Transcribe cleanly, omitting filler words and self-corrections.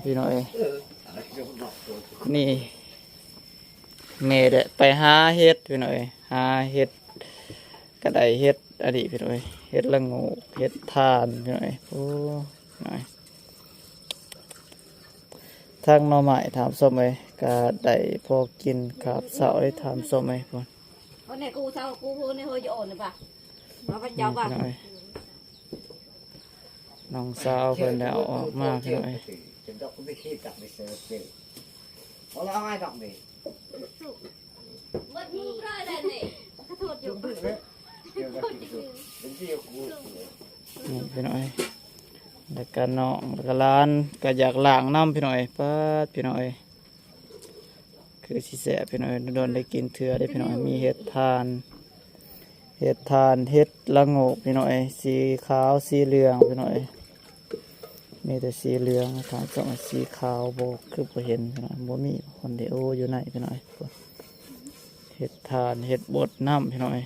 พี่น้อยนี่เมย์ไปหาเฮ็ดพี่น้อยหาเฮ็ดกระไดเฮ็ดอดีพี่น้อยเฮ็ดละโงกเฮ็ดทานพี่น้อยโอ้หน่อยทางหน่อไม้ถามส้มเลยกระไดพอกินครับเสาได้ถามส้มเลยพ่อวันนี้กูเศร้ากูพูดในหัวจะอ่อนเลยป่ะมาพระเจ้าป่ะน้องสาวเพิ่นได้เอาออกมาพี่น้อยเมื่อที่ก็ได้เนี่ยขอโทษอยู่นี่พี่น้อยแล้วก็น้องแล้วก็ร้านก็อยากล้างน้ำพี่น้อยป้าพี่น้อยคือสิแสบพี่น้อยโดนได้กินเถื่อได้พี่น้อยมีเห็ดทานเห็ดละโงกพี่น้อยสีขาวสีเหลืองพี่น้อยมีแต่สีเหลืองถามส่งสีขาวโบคือบ่เห็นพี่น้อยบ่มีคนเดียวอยู่ไหนพี่น้อยเห็ดทานเห็ดบดน้ำพี่น้อย